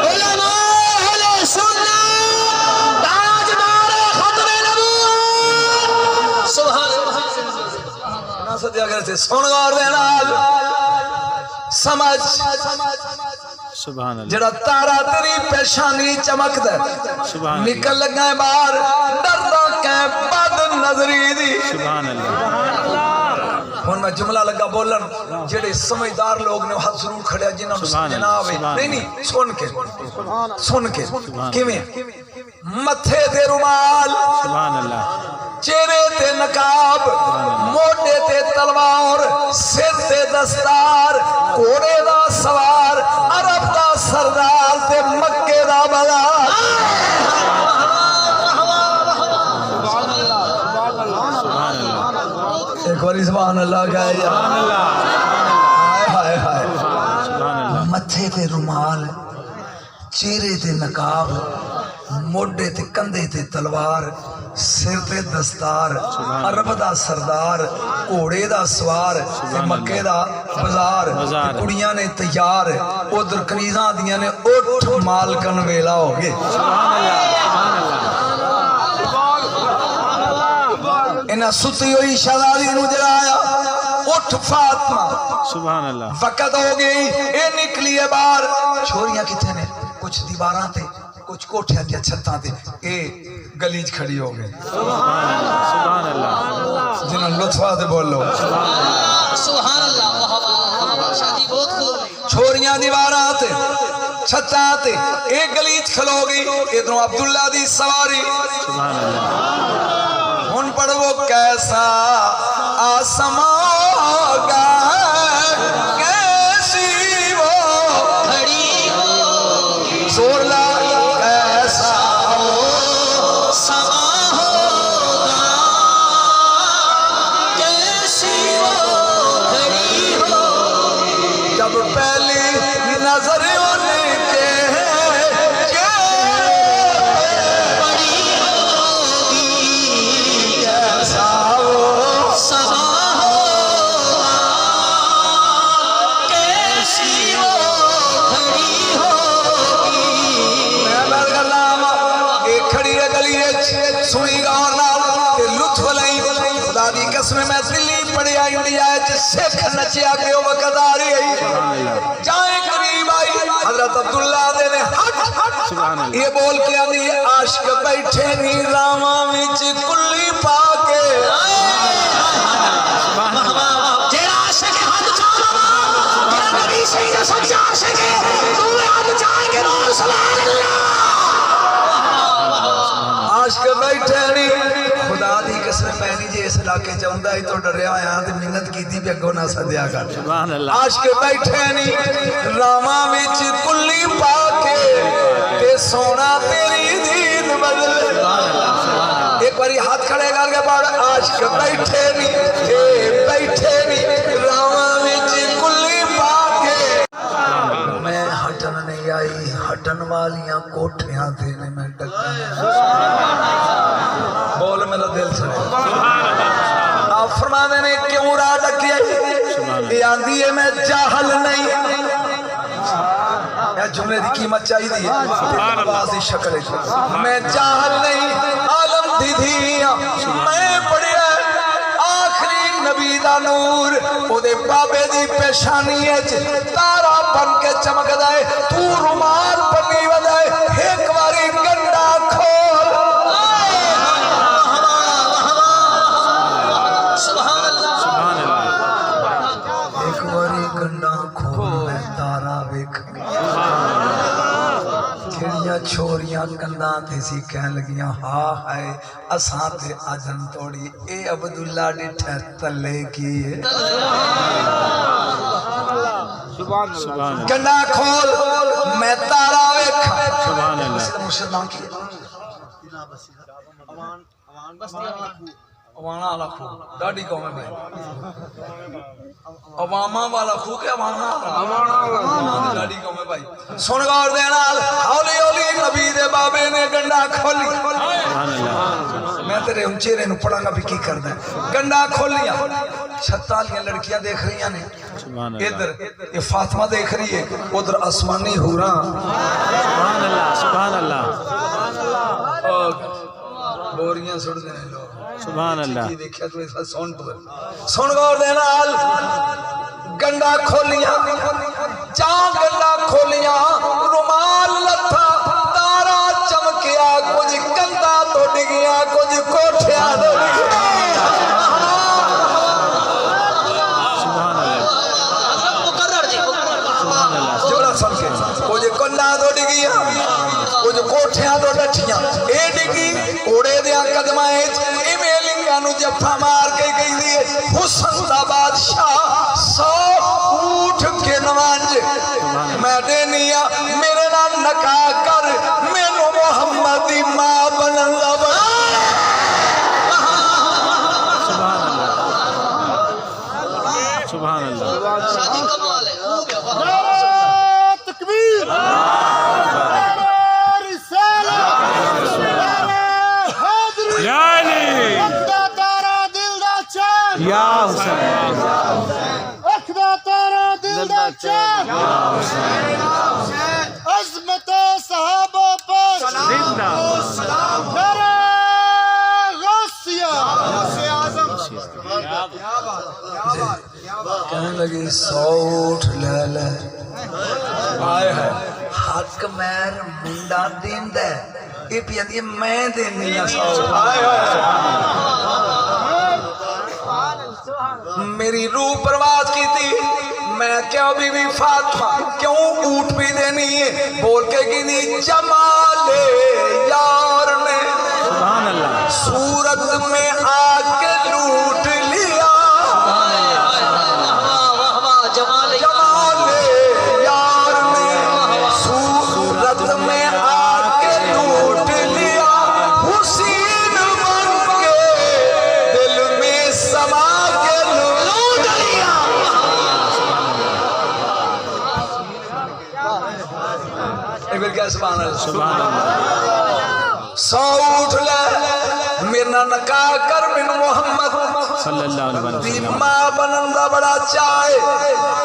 علماء اہل سنت دیا کرتے سن غور دے نال سمجھ سبحان اللہ جڑا تارا تیری پیشانی چمک دے سبحان نکل لگا ہے باہر ڈردا کہ بد نظری دی سبحان اللہ ہن میں جملہ لگا بولن جڑے سمجھدار لوگ نے ہاتھ ضرور کھڑیا جنہاں نوں سمجھ نہ آوے نہیں سن کے کیویں متھے تے رومال سبحان اللہ چہرے تے نقاب موٹے تے تلوار سر تے دستار گھوڑے دا سوار عرب دا سردار تے مکے دا بازار ایک باری سبحان اللہ کہے یا ہائے ہائے ہائے متھے تے رومال چہرے تے نقاب موڈے تے کندھے تے تلوار سر تے دستار عرب دا سردار گھوڑے دا سوار تے مکے دا بازار کڑیاں نے تیار ادھر کنیزاں دیاں نے اٹھ مالکن ویلا ہو گئے انہاں ستی ہوئی شہزادی نو جلایا اٹھ فاطمہ سبحان اللہ وقت ہو گئی اے نکلی ہے باہر چھوڑیاں کتنے نے کچھ دیواراں تے کچھ کوٹھیاں تے چھتاں تے اے گلیج کھڑی ہو گئی سبحان اللہ جنہاں لطفہ تے بولو سبحان اللہ شادی بہت خوب چھوڑیاں دیواراں تے چھتاں تے اے گلیج کھلو گئی ادھروں عبداللہ دی سواری سبحان اللہ ہن پڑھو کیسا آسمان کا کیسی وہ کھڑی ہو زور لا کیسا سما ہوگا کیسی وہ کھڑی ہو جب پہلی نظر ان کے پڑی ہوگی کیسا وہ سما ہوگا کیسی وہ کھڑی ہوگی میں بر گلام ایک کھڑی ہے گلی سنی گاؤں نال تے لطف لئی خدا دی قسم میں دلی پڑھیا انڈیا سکھ نچیا کہ وہ وقت آ رہی ہے جائیں قریب آئی حضرت عبداللہ دے نے سبحان اللہ یہ بول کے آدھی عاشق بیٹھے نی راواں وچ کلی پا کے تیرا عاشق حد چاہنا تیرا نبی سید سچا عاشق ہے تو حد چاہیں گے نور سبحان اللہ عاشق بیٹھے نی خدا دی قسم میں نہیں جے اس علاقے چاہندا ہی تو ڈریا آیا تے منت کیتی بھی اگوں نہ سدیا کر سبحان اللہ عاشق بیٹھے نی راواں وچ کلی پا کے تے سونا تیری دید بدل ایک باری ہاتھ کھڑے کر کے پڑھ عاشق بیٹھے نی اے بیٹھے نی راواں وچ کلی پا کے میں ہٹن نہیں آئی ہٹن والیاں کوٹھیاں تے نے میں ڈکا بول میرا دل سے آپ فرمانے نے کیوں راہ ڈکی آئی یہ آندھی ہے میں جاہل نہیں یا جملے دی قیمت چاہی دی آواز دی شکل ہے میں جاہل نہیں عالم دی دھیاں میں پڑھیا آخری نبی دا نور او دے بابے دی پیشانی ہے تارا بن کے چمک دائے تو رومال بنی ودائے ایک واری گنڈا کھول سبحان اللہ سبحان اللہ ایک واری گنڈا کھول میں تارا ویکھ کھڑیاں چھوڑیاں کنداں تے سی کہن لگیاں ہاں ہے اساں تے اجن توڑی اے عبداللہ ڈٹھے تلے کی سبحان اللہ گنڈا کھول میں تارا ویکھ سبحان اللہ مرشد نام کی عوانا والا خو ڈاڈی قوم ہے بھائی عواما والا خو کہ عوانا والا ڈاڈی قوم ہے بھائی سن غور دے نال ہولی ہولی نبی دے بابے نے گنڈا کھولی سبحان اللہ میں تیرے ان چہرے نو پڑھاں گا بھی کی کردا ہے گنڈا کھولیا چھتالیاں لڑکیاں دیکھ رہی نے سبحان اللہ ادھر یہ فاطمہ دیکھ رہی ہے ادھر آسمانی حوراں سبحان اللہ سبحان اللہ بوریاں سڑ دینے لوگ سبحان اللہ کی دیکھا تو ایسا سن غور دینا حال گنڈا کھولیاں جہاں گنڈا کھولیاں رومال لتھا تارا چمکیا کچھ گندا تو ڈگیا کچھ کوٹھیا تو ڈگیا جوڑا سن کے کچھ کنڈا تو ڈگیا کچھ کوٹھیاں تو ڈٹھیاں اے ڈگی اوڑے دیا قدمائیں ایمیں لنگانو جفا مار کے گئی دیئے حسن دا بادشاہ سو اٹھ کے نوانج میں دینیا میرے نا نکا کر مینو محمدی ماں بننگا بنا سبحان اللہ شادی کمال ہے تکبیر یا علی تارا دل دا چاند یا حسین اخدا تارا دل دا چاند عظمت صحابہ پر زندہ نعرہ غوثیہ کہنے لگی سو اٹھ لے لے آئے ہے حق میر منڈا دین دے یہ پیاندی ہے میں دینی ہے سو آئے ہے میری روح پرواز کی تھی میں کیا بی بی فاطمہ کیوں اونٹ بھی دینی ہے بول کے کی دی جمال یار نے سبحان اللہ صورت میں آ کے لوٹ لیا جمال یار نے صورت میں آ کے لوٹ لیا حسین بن کے دل میں سما کے لوٹ لیا ایک بار کیا سبحان اللہ سبحان اللہ سو اٹھ لے میرا نکاح کر بن محمد صلی اللہ علیہ وسلم ماں بنندہ بڑا چاہے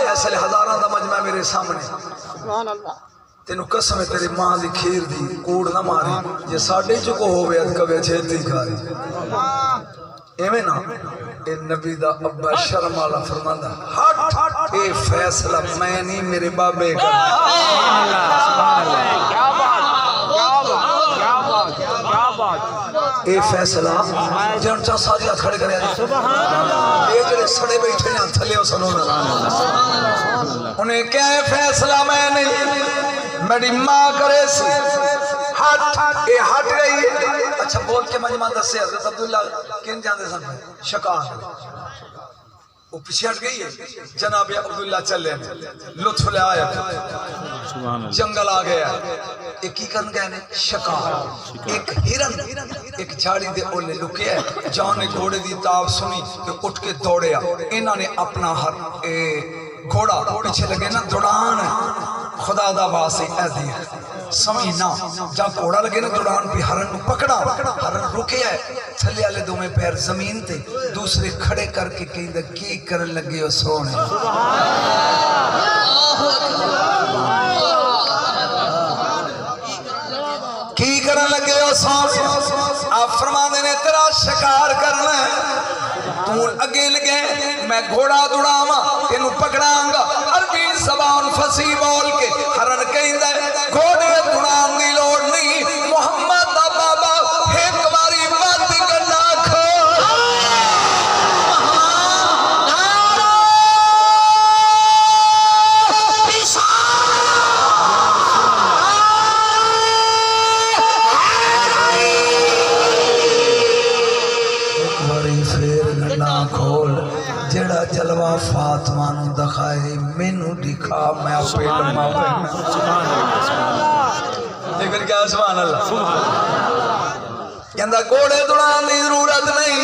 ایسے ہزاراں دا مجمع میرے سامنے تینو قسم ہے تیری ماں دی کھیر دی کوڑ نہ ماری یہ ساڑھے چکو ہو گیا کبھی چھیتی کھاری ایمیں نا اے نبی دا ابا شرم والا فرماندہ ہٹ اے فیصلہ میں نہیں میرے بابے کا اے فیصلہ جن چاہ ساری ہاتھ کھڑے کرے اے جڑے سڑے بیٹھے ہیں تھلے ہو سنونا انہیں کیا ہے فیصلہ میں نہیں میری ماں کرے سی ہٹ اے ہٹ گئی ہے اچھا بول کے مجمع دس سے حضرت عبداللہ کن جاندے سن شکار وہ پیچھے ہٹ گئی ہے جناب عبداللہ چلے لطف لے آیا سبحان اللہ جنگل آ گیا ایک ہی کن گئے نے شکار ایک ہرن ایک جھاڑی دے اولے لکیا ہے جان نے گھوڑے دی تاب سنی کہ اٹھ کے دوڑیا انہوں نے اپنا ہر گھوڑا پیچھے لگے نا دوڑان خدا دا باسی اے دیا سمجھنا جب گھوڑا لگے نا دوڑان پہ ہرن کو پکڑا ہرن رکیا ہے تھلے والے دو میں پیر زمین تے دوسرے کھڑے کر کے کہیں دا کی کرن لگے ہو سونے کی کرن لگے ہو سونے آپ فرما دینے تیرا شکار کرنا ہے تو اگے لگے میں گھوڑا دوڑاما تینو پکڑاں گا عربی زبان فصیح بول کے ہرن کہیں دے گھوڑے دوڑان دی لوڑ نہیں محمد دا بابا ایک باری بات کرنا کھول جڑا جلوہ فاطمہ نو دکھائے مینو دکھا میں اپنے لمحہ پہنا ایک بار کیا سبحان اللہ کہندہ گھوڑے دوڑان دی ضرورت نہیں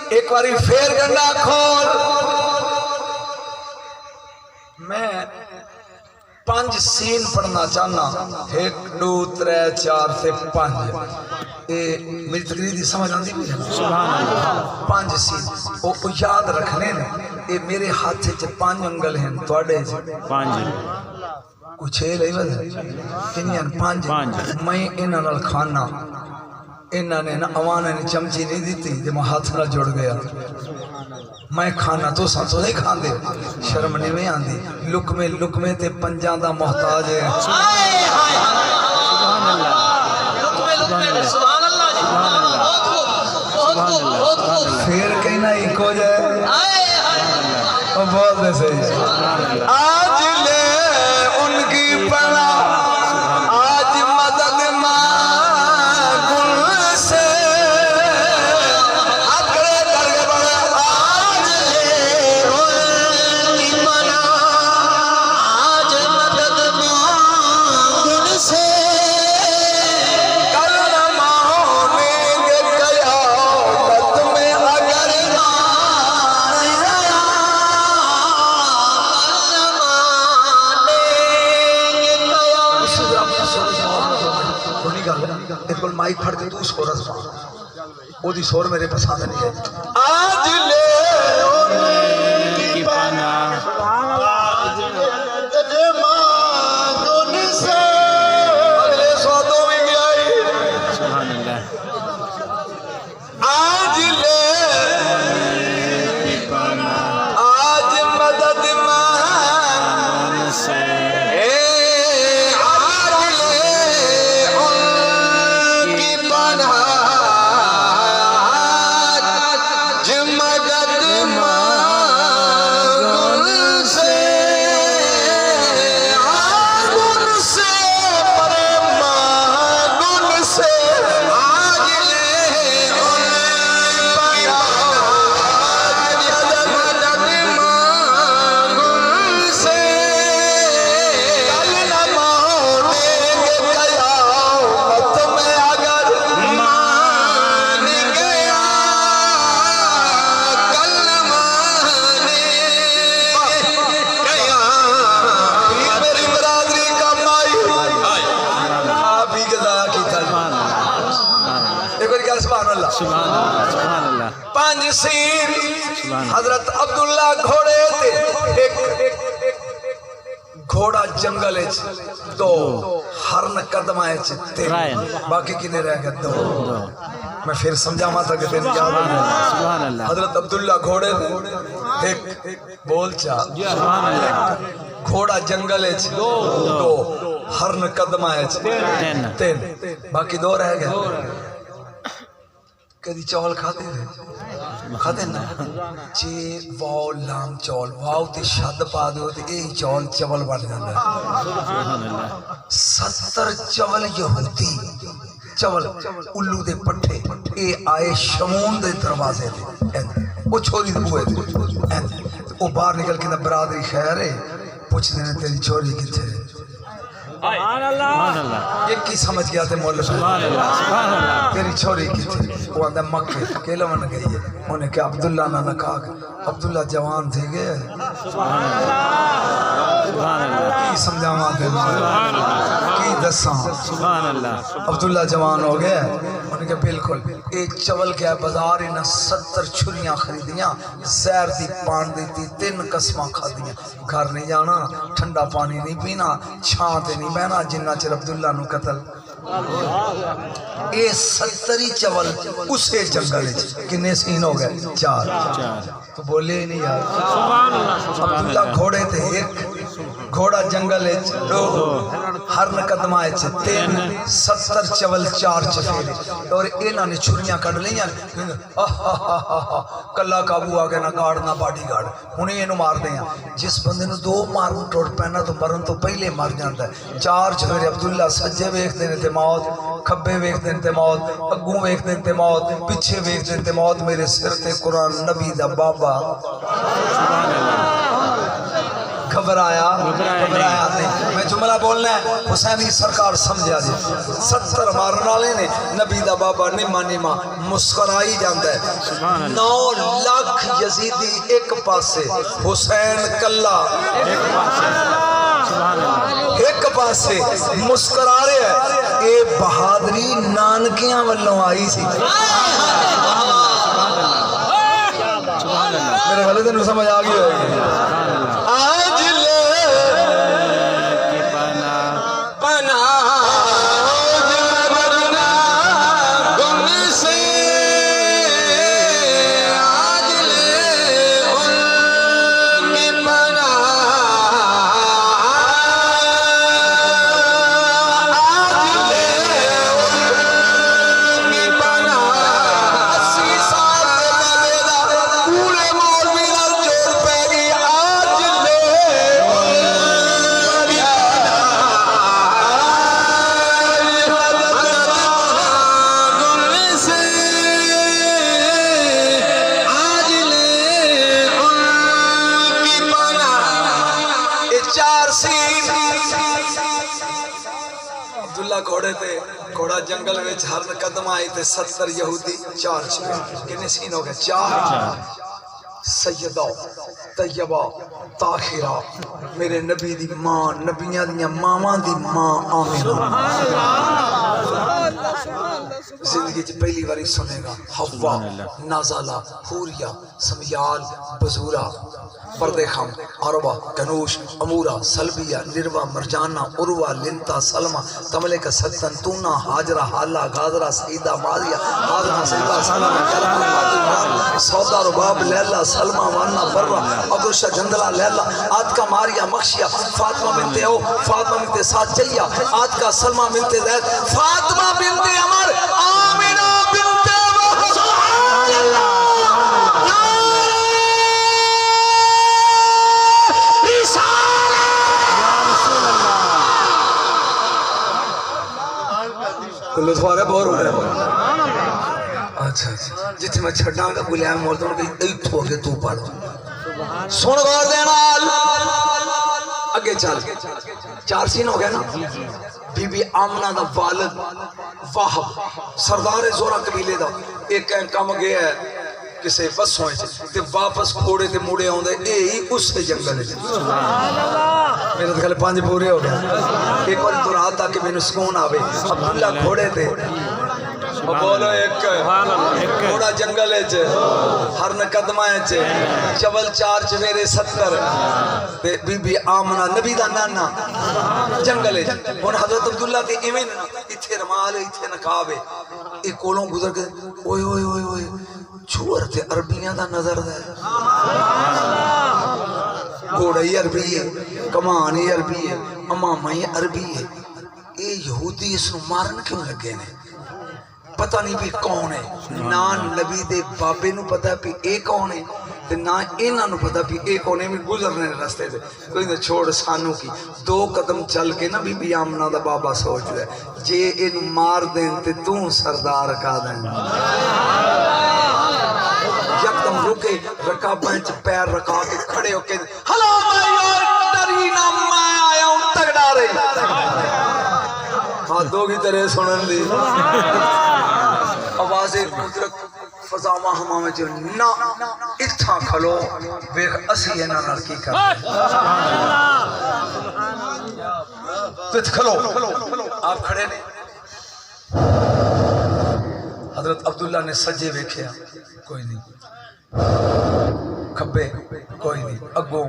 ایک باری پھر گنڈا کھول میں 5 سین پڑھنا چاہنا 1 2 3 4 سے 5 میری تقریر دی سمجھ آندی بھی ہے سبحان اللہ 5 سین وہ یاد رکھنے نے یہ میرے ہاتھ سے 5 انگل ہیں توڑے سے 5 کچھ ہے لئی وزن کنیاں 5 میں انہاں نال کھانا انہوں نے نا اوانے نے چمچی نہیں دیتی جب میں ہاتھ نہ جڑ گیا میں کھانا تو ساتھ نہیں کھان دے شرم نہیں میں آن دی لکمے تے پنجان دا محتاج ہے پھر کہنا ایک ہو جائے بہت دے صحیح آج لے ان کی پڑا آج مدد مانگن سے اکڑے کر کے بڑا آج لے ان کی پڑا آج مدد مانگن سے کل نہ مانیں گے قیامت میں اگر مائک پھڑ کے تو اس کو رسما وہ دی سور میرے پسند نہیں ہے آج لے کی پانا اگلے سوادوں میں بھی آئی آج لے کی پانا آج مدد مان سے پانچ سیر حضرت عبداللہ گھوڑے تھے ایک گھوڑا جنگل دو ہرن قدم آئے تھے باقی کنے رہ گئے دو میں پھر سمجھا ماں تھا کہ تین کیا حضرت عبداللہ گھوڑے تھے ایک بول چاہ گھوڑا جنگل دو ہرن قدم آئے تین باقی دو رہ گئے کدی چول کھاتے ہیں کھاتے نا چی واو لام چول واو تے شد پا دے ہوتے اے چول چول بڑھ جاندہ 70 چول یہودی چول الو دے پٹھے اے آئے شمون دے دروازے دے وہ چھوڑی دے بوئے دے وہ باہر نکل کے برادری خیر ہے پوچھ دینے تیری چھوڑی کی تھے یہ کی سمجھ گیا تھے مولا تیری چھوڑی کی تھی وہ اندر مکہ کیلو من گئی ہے انہیں کہ عبداللہ نہ نکاہ عبداللہ جوان تھے گئے کی سمجھا ماتے کی دساں عبداللہ جوان ہو گئے انہیں کہ بالکل ایک چول گیا بازار انہیں 70 چھریاں خریدیاں زہر دی پان دیتی 3 قسمہ کھا دیاں گھر نہیں جانا ٹھنڈا پانی نہیں پینا چھاں تے نہیں بہنا جنہ چر عبداللہ نو قتل اے 70 چول اسے جنگل کنے سین ہو گئے 4 تو بولے ہی نہیں یار عبداللہ گھوڑے تھے ایک گھوڑا جنگل دو ہرن قدمہ 3 70 چول 4 چفیرے اور انہوں نے چھریاں کڑ لیاں کلہ قابو آگے نہ گارڈ نہ باڈی گارڈ انہیں یہ نو مار دیں جس بندے نو 2 مارن ٹوڑ پہنا تو مرن تو پہلے مار جانتا ہے 4 چفیرے عبداللہ سجے ویخ دینے تے موت کھبے ویخ دینے تے موت اگوں ویخ دینے تے موت پچھے ویخ دینے تے موت میرے سر تے قرآن نبی دا بابا گھبرایا نہیں میں جملہ بولنا ہے حسینی سرکار سمجھا جی 70 مارن والے نے نبی دا بابا نیما مسکرائی جاندہ ہے 9 لاکھ یزیدی ایک پاسے حسین کلہ ایک پاسے مسکرا رہے ہیں اے بہادری نانکیاں والوں آئی سی میرے والے دن سمجھ آگئی ہوئے آج لے پناہ گھوڑے تے گھوڑا جنگل وچ ہر قدم آئی تے 70 یہودی چار چھوڑے کنے سین ہو گئے چار سیدہ طیبہ طاہرہ میرے نبی دی ماں نبیاں دی ماواں دی ماں آمینہ زندگی چ پہلی باری سنے گا حوا نازالہ حوریہ سمیال بزورہ پردے خم عربہ کنوش امورہ سلبیہ نروہ مرجانہ عروہ لنتا سلمہ تملک ستن تونا حاجرہ حالہ غازرہ سعیدہ ماریہ حاضرہ سعیدہ سلمہ کلمہ مادران سودا رباب لیلہ سلمہ وانا برہ عبرشہ جندلہ لیلہ آتکا ماریہ مخشیہ فاطمہ بنت او فاطمہ بنت ساتچیہ آتکا سلمہ بنت زید فاطمہ بنت عمر آمینہ بنت سبحان اللہ کلو سوارے بور ہو رہے ہیں اچھا جتنے میں چھڑنا گا گلیاں موردوں نے کہی ایتھو آگے تو پڑھو سن غور دینا اگے چل چار سین ہو گئے نا بی بی آمنہ دا والد واحب سردار زورہ قبیلے دا ایک کام گیا ہے کسے بس ہوئے تے واپس کھوڑے تے موڑے ہوں دے اے ہی اس سے جنگل ہے میرے دکھلے 5 پورے ہو گئے ایک اور تو رات تاکہ میں نسکون آوے عبداللہ کھوڑے تے بولو ایک کھوڑا جنگل ہے ہر قدمہ ہے چول 4 چویرے 70 بی بی آمنہ نبی دا نانا جنگل ہے اور حضرت عبداللہ تے ایمین اتھے رمال اتھے نقابے ایک کولوں گزر کے اوئے اوئے اوئے اوئے چھوڑ تے عربیاں دا نظر دے گھوڑا ہی عربی ہے کمان ہی عربی ہے امامہ ہی عربی ہے اے یہودی اس نو مارن کیوں لگے نے پتہ نہیں بھی کون ہے نہ نبی دے بابے نو پتہ بھی اے کون ہے تے نہ انہاں نو پتہ بھی اے کون ہے میں گزرنے راستے تے کوئی نہ چھوڑ سانو کی 2 قدم چل کے نا بی بی آمنہ دا بابا سوچ دے جے اینو مار دیں تے تو سردار کا دیں یکدم رکے رکا بینچ پیر رکا کے کھڑے ہو کے ہلو میں ڈری نہ میں آیا ہوں تگڑا رہے ہاتھوں کی طرح سنن دی آوازیں قدرت فضامہ ہمامے جو نا اتھا کھلو ویخ اسی ہے نا لڑکی کر تو اتھ کھلو آپ کھڑے نے حضرت عبداللہ نے سجے ویکھیا کوئی نہیں کھبے کوئی نہیں اگوں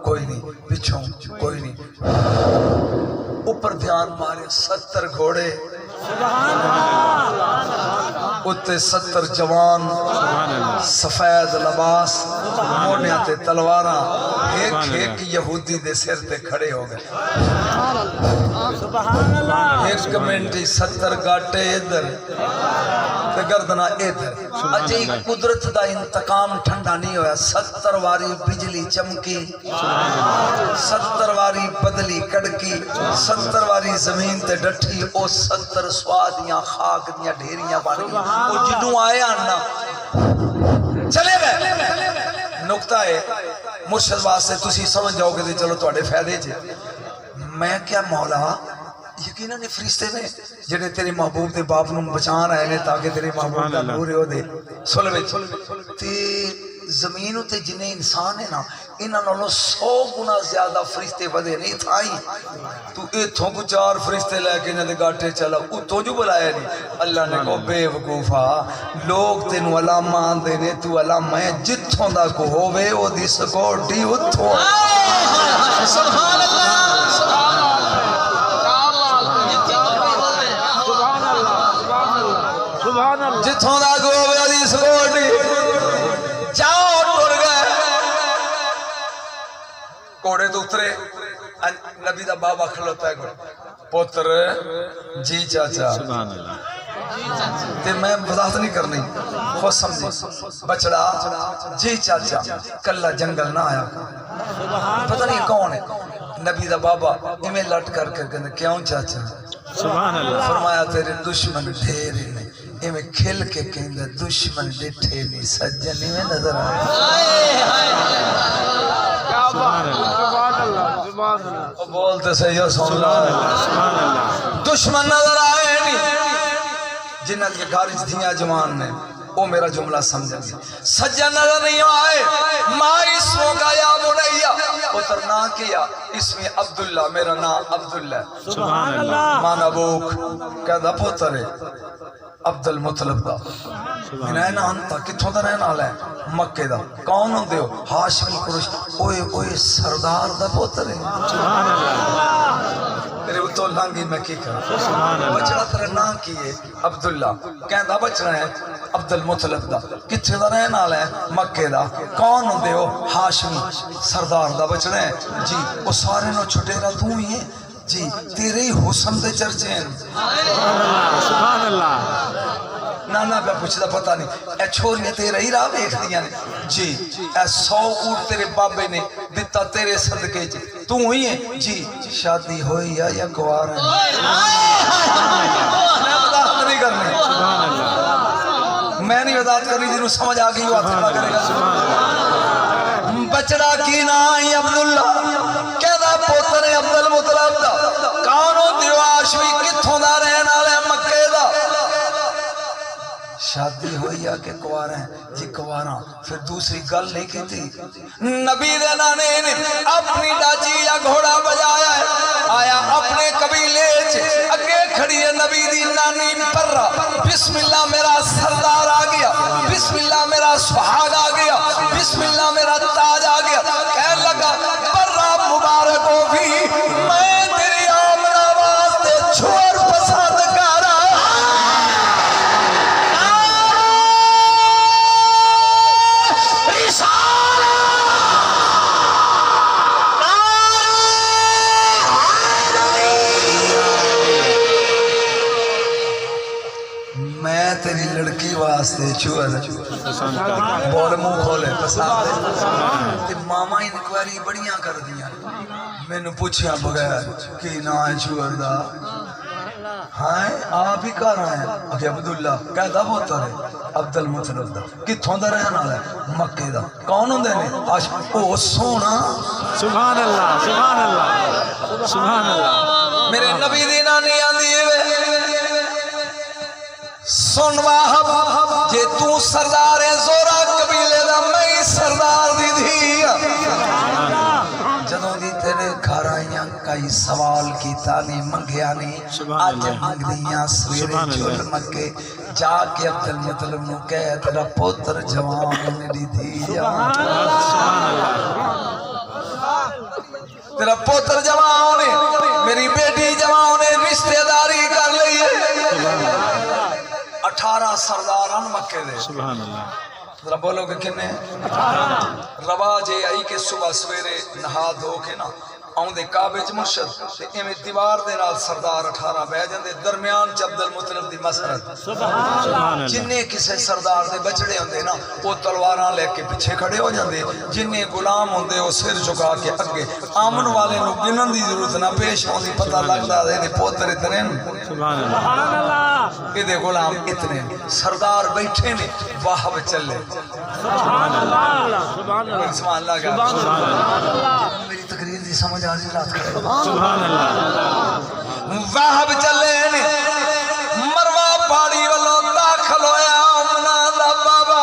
کوئی نہیں پچھوں کوئی نہیں اوپر دھیان مارے 70 گھوڑے اتے 70 جوان سفید لباس موڑیاں تے تلواراں ایک ایک یہودی دے سر تے کھڑے ہو گئے ایک منٹی 70 گاٹے ادھر تے گردنا ادھر اجے قدرت دا انتقام ٹھنڈا نہیں ہویا 70 واری بجلی چمکی 70 واری بدلی کڑکی 70 واری زمین تے ڈٹھی او 70 سوادیاں خاک دیاں ڈھیریاں بن گئی او جنوں آئے آنا چلے گئے نکتہ ہے مرشد واسطے تسی سمجھ جاؤ کہ چلو تواڈے فائدے چ میں کیا مولا یقیناً نے فرشتے نے جنہیں تیرے محبوب دے باپ نو بچان آئے نے تاکہ تیرے محبوب دا نور ہو دے سلوے تے زمین تے جنہیں انسان ہے نا انہاں نالوں 100 گنا زیادہ فرشتے ودے نہیں تھائی تو ایتھوں کو 4 فرشتے لے کے انہاں دے گاٹے چلا اتوں جو بلایا نہیں اللہ نے کہو بے وقوفا لوگ تینوں علامہ آندے نے تو علامہ ہے جتھوں دا کو ہووے او دی سکورٹی اتھوں سبحان اللہ جتھوں دا کو ہووے او دی سکورٹی جاؤ ٹر گئے کوڑے تو اترے نبی دا بابا کھلوتا ہے پتر جی چاچا سبحان اللہ تے میں وضاحت نہیں کرنی خود سمجھے بچڑا جی چاچا کلا جنگل نہ آیا پتہ نہیں کون ہے نبی دا بابا ایمیں لٹ کر کے کہنے کیوں چاچا سبحان اللہ فرمایا تیرے دشمن ڈھیر نے ایمیں کھل کے کہنے دشمن ڈٹھے نہیں سجن ایمیں نظر آئے بولتے سے یا سن اللہ سبحان اللہ دشمن نظر آئے جنہ کے گھر دھیاں جوان نے وہ میرا جملہ سمجھیں گے سجا نظر نہیں آئے ماں اسموں کا یا بنیا پتر نہ کیا اس میں عبداللہ میرا نام عبداللہ سبحان اللہ مانا بوک کہتا پتر ہے عبد المطلب دا میں نا انتا کتھوں دا رہنا ہے مکے دا کون ہوں دیو ہاشمی قریش اوئے اوئے سردار دا پتر ہے سبحان اللہ میرے اتو لانگی میں کی کر سبحان اللہ بچڑا ترے نا کیے عبداللہ کہندا بچڑا ہے عبد المطلب دا کتھے دا رہنا ہے مکے دا کون ہوں دیو ہاشمی سردار دا بچڑا ہے جی وہ سارے نو چھٹے رہا تو ہی ہے جی تیرے ہی حسن دے چرچے ہیں سبحان اللہ نانا پہ پوچھتا پتہ نہیں اے چھوڑیے تیرے ہی راہ دیکھ دیا نے جی اے 100 اونٹ تیرے بابے نے دیتا تیرے صدقے جی تو ہوئی ہے جی شادی ہوئی یا گوار ہے میں وضاحت نہیں کرنی میں نہیں وضاحت کرنی جنہوں سمجھ آگئی ہوا تھا کرے گا بچڑا کی نائی عبداللہ کہدا پوتر عبد المطلب دا کانوں دیواش بھی کتھوں دا رہنا لے مکے دا شادی ہوئی یا کہ کوارا ہیں جی کوارا پھر دوسری گل نہیں کی تھی نبی دے نانے نے اپنی ڈاچی یا گھوڑا بجایا ہے آیا اپنے قبیلے اگے کھڑی ہے نبی دی نانی پرہ بسم اللہ میرا سردار آ گیا بسم اللہ میرا سہاگ آ گیا بسم اللہ میرا تاج آ گیا کہنے لگا پرہ مبارک ہو بھی میں تیری آمنہ واسطے چھوڑ پسند کر رہا تیری لڑکی واسطے چوہر بول منہ کھولے پسند تے ماما انکوائری بڑیاں کر دیا میں نے پوچھیا بغیر کہ نا ہے چوہر دا ہاں آپ ہی کر رہے ہیں کہ عبداللہ کہتا ہوتا ہے عبد المطلب دا کتھوں دا رہنا ہے مکے دا کون ہوں دے نے او سونا سبحان اللہ سبحان اللہ سبحان اللہ میرے نبی دینا نہیں آندی ہے سن واہب جے تو سردار زورا قبیلے دا میں سردار دی دیا جدوں دی تیرے گھر آئیاں کئی سوال کی تانی منگیا نہیں آج منگ دیاں سویرے جھول مکے جا کے عبد المطلب نو کہے تیرا پوتر جوان میری دیا تیرا پوتر جوان میری بیٹی جوان رشتہ داری کر لئیے 18 سرداران مکے دے سبحان اللہ ذرا بولو کہ کنے رواج آئی کہ صبح سویرے نہا دھو کے نا آؤں دے کعبے چ مرشد تے ایویں دیوار دے نال سردار 18 بہ جاندے درمیان چ عبد المطلب دی مسرت سبحان اللہ جننے کسے سردار دے بچڑے ہوندے نا وہ تلواراں لے کے پیچھے کھڑے ہو جاندے جننے غلام ہوندے وہ سر جھکا کے اگے آمن والے نو گنن دی ضرورت نہ پیش ہوندی پتہ لگدا دے پوتر اتنے سبحان اللہ یہ غلام اتنے سردار بیٹھے نے واہب چلے سبحان اللہ سبحان اللہ میری تقریر دی سمجھ آ رہی رات کرے سبحان اللہ واہب چلے نے مروا پاڑی والوں داخل ہویا امنا دا بابا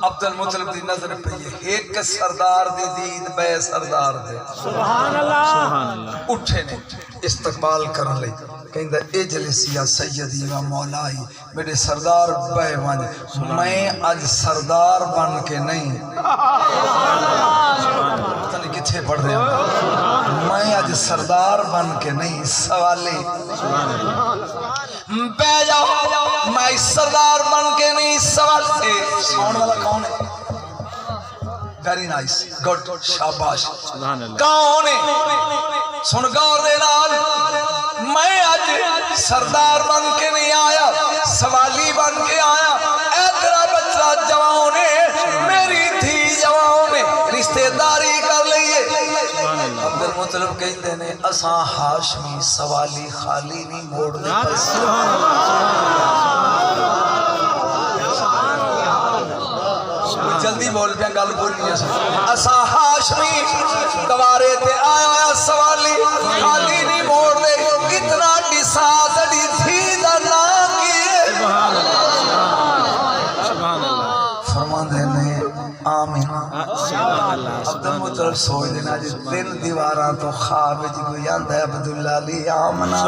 عبد المطلب دی نظر پہ یہ ایک سردار دی دید بے سردار دے سبحان اللہ اٹھے نے استقبال کرن لئی کہندہ اجلس یا سیدی و مولائی میرے سردار بے وانج میں آج سردار بن کے نہیں تنی کتھے پڑھ دے میں آج سردار بن کے نہیں سوالی بے جاؤ میں سردار بن کے نہیں سوال سون والا کون ہے ویری نائس گڈ شاباش کون ہے سن گور دے نال میں آج سردار بن کے نہیں آیا سوالی بن کے آیا اے تیرا بچہ جوان ہے میری دھی جوان ہے رشتہ داری کر لئیے عبد المطلب کہتے ہیں اساں ہاشمی سوالی خالی نہیں موڑنے جلدی بول پیا گل بولنی اسا ہاشمی دوارے تے آیا سوالی خالی نہیں موڑ دے اتنا ڈسا تڑی تھی دا مطلب سوچ دینا جی تین دیواراں تو خواب جی کوئی آندا ہے عبداللہ علی آمنا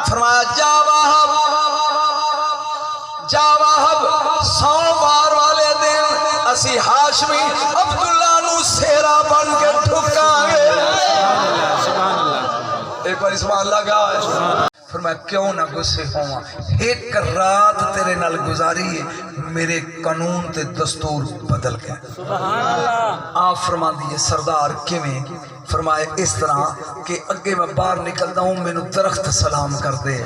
فرمایا جا وہب سوموار والے دن اسی ہاشمی عبداللہ نو سیرا بن کے ٹھکاں گے ایک بار سبحان اللہ کہا ہے فرمایا کیوں نہ غصے ہوا ایک رات تیرے نال گزاری ہے میرے قانون تے دستور بدل گئے آپ فرما دیئے سردار کیویں فرمائے اس طرح کہ اگے میں باہر نکلتا ہوں مینو درخت سلام کر دے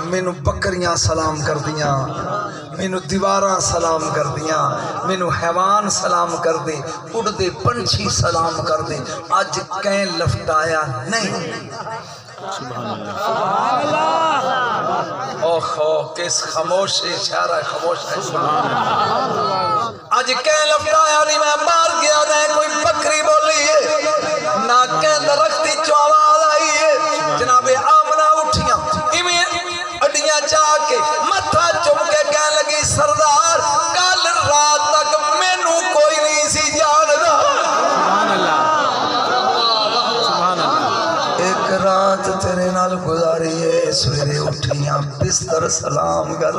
مینو بکریاں سلام کر دیاں مینو دیواراں سلام کر دیاں مینو حیوان سلام کر دے اڑ دے پنچھی سلام کر دے آج کہیں لفٹایا نہیں اوہو کس خاموشی اشارہ خاموش ہے آج کہیں لفٹایا نہیں میں مار گیا نہ کوئی بکری بولی ہے نہ کہیں درختی چوال آئی ہے جناب آمنہ اٹھیاں ایمیں اڈیاں چاہ کے متھا چم کے کہنے لگی سردار کل رات تک مینوں کوئی نہیں سی جاندا ایک رات تیرے نال گزاری ہے سویرے اٹھیاں بستر سلام کر